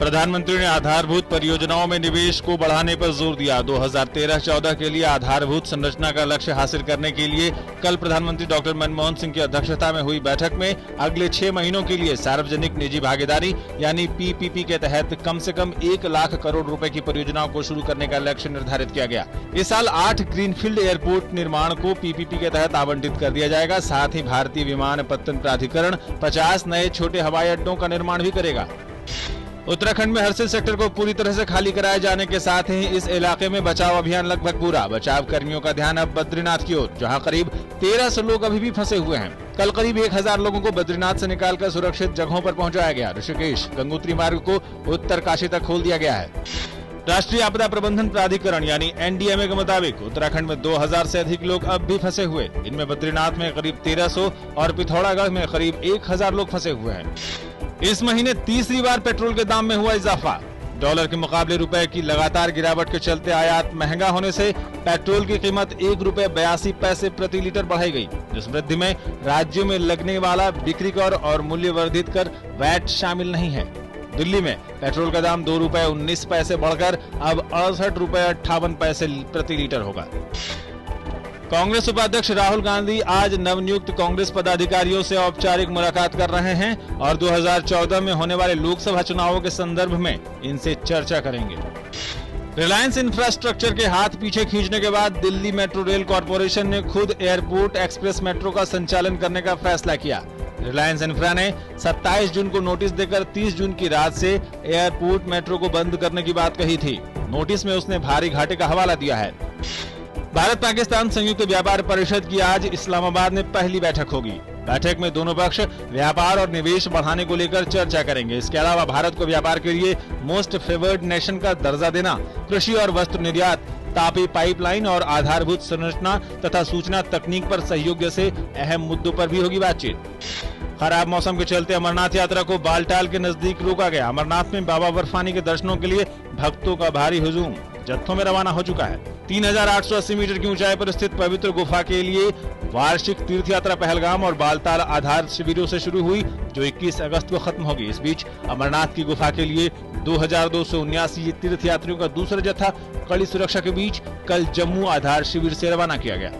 प्रधानमंत्री ने आधारभूत परियोजनाओं में निवेश को बढ़ाने पर जोर दिया। 2013-14 के लिए आधारभूत संरचना का लक्ष्य हासिल करने के लिए कल प्रधानमंत्री डॉक्टर मनमोहन सिंह की अध्यक्षता में हुई बैठक में अगले 6 महीनों के लिए सार्वजनिक निजी भागीदारी यानी PPP के तहत कम से कम 1 लाख करोड़ रुपए की परियोजनाओं को शुरू करने का लक्ष्य निर्धारित किया गया। इस साल 8 ग्रीनफील्ड एयरपोर्ट निर्माण को PPP के तहत आवंटित कर दिया जाएगा। साथ ही भारतीय विमानपत्तन प्राधिकरण 50 नए छोटे हवाई अड्डों का निर्माण भी करेगा। उत्तराखंड में हरसिल सेक्टर को पूरी तरह से खाली कराए जाने के साथ ही इस इलाके में बचाव अभियान लगभग पूरा। बचाव कर्मियों का ध्यान अब बद्रीनाथ की ओर, जहां करीब 1300 लोग अभी भी फंसे हुए हैं। कल करीब 1000 लोगों को बद्रीनाथ से निकालकर सुरक्षित जगहों पर पहुंचाया गया। ऋषिकेश गंगोत्री मार्ग को उत्तरकाशी तक खोल दिया गया है। राष्ट्रीय आपदा प्रबंधन प्राधिकरण यानी NDMA के मुताबिक उत्तराखंड में 2000 से अधिक लोग अब भी फंसे हुए। इनमें बद्रीनाथ में करीब 1300 और पिथौरागढ़ में करीब 1000 लोग फंसे हुए हैं। इस महीने तीसरी बार पेट्रोल के दाम में हुआ इजाफा। डॉलर के मुकाबले रुपए की लगातार गिरावट के चलते आयात महंगा होने से पेट्रोल की कीमत ₹1.82 प्रति लीटर बढ़ाई गई। इस वृद्धि में राज्यों में लगने वाला बिक्री कर और मूल्य वर्धित कर वैट शामिल नहीं है। दिल्ली में पेट्रोल का दाम ₹2.19 बढ़कर अब ₹68.58 प्रति लीटर होगा। कांग्रेस उपाध्यक्ष राहुल गांधी आज नवनियुक्त कांग्रेस पदाधिकारियों से औपचारिक मुलाकात कर रहे हैं और 2014 में होने वाले लोकसभा चुनावों के संदर्भ में इनसे चर्चा करेंगे। रिलायंस इंफ्रास्ट्रक्चर के हाथ पीछे खींचने के बाद दिल्ली मेट्रो रेल कॉरपोरेशन ने खुद एयरपोर्ट एक्सप्रेस मेट्रो का संचालन करने का फैसला किया। रिलायंस इंफ्रा ने 27 जून को नोटिस देकर 30 जून की रात से एयरपोर्ट मेट्रो को बंद करने की बात कही थी। नोटिस में उसने भारी घाटे का हवाला दिया है। भारत पाकिस्तान संयुक्त व्यापार परिषद की आज इस्लामाबाद में पहली बैठक होगी। बैठक में दोनों पक्ष व्यापार और निवेश बढ़ाने को लेकर चर्चा करेंगे। इसके अलावा भारत को व्यापार के लिए मोस्ट फेवर्ड नेशन का दर्जा देना, कृषि और वस्त्र निर्यात, तापी पाइपलाइन और आधारभूत संरचना तथा सूचना तकनीक पर सहयोग जैसे अहम मुद्दों पर भी होगी बातचीत। खराब मौसम के चलते अमरनाथ यात्रा को बालटाल के नजदीक रोका गया। अमरनाथ में बाबा बर्फानी के दर्शनों के लिए भक्तों का भारी हुजूम जत्थों में रवाना हो चुका है। 3880 मीटर की ऊंचाई पर स्थित पवित्र गुफा के लिए वार्षिक तीर्थ यात्रा पहलगाम और बालताल आधार शिविरों से शुरू हुई, जो 21 अगस्त को खत्म होगी। इस बीच अमरनाथ की गुफा के लिए 2279 तीर्थ यात्रियों का दूसरा जत्था कड़ी सुरक्षा के बीच कल जम्मू आधार शिविर से रवाना किया गया।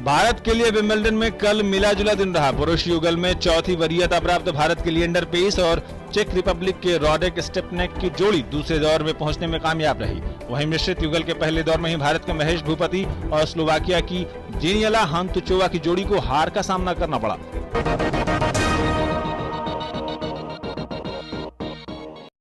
भारत के लिए विंबलडन में कल मिला जुला दिन रहा। पुरुष युगल में चौथी वरीयता प्राप्त भारत के लिएंडर पेस और चेक रिपब्लिक के रॉडेक स्टेपनेक की जोड़ी दूसरे दौर में पहुंचने में कामयाब रही। वहीं मिश्रित युगल के पहले दौर में ही भारत के महेश भूपति और स्लोवाकिया की जेनियला हांतुचोवा की जोड़ी को हार का सामना करना पड़ा।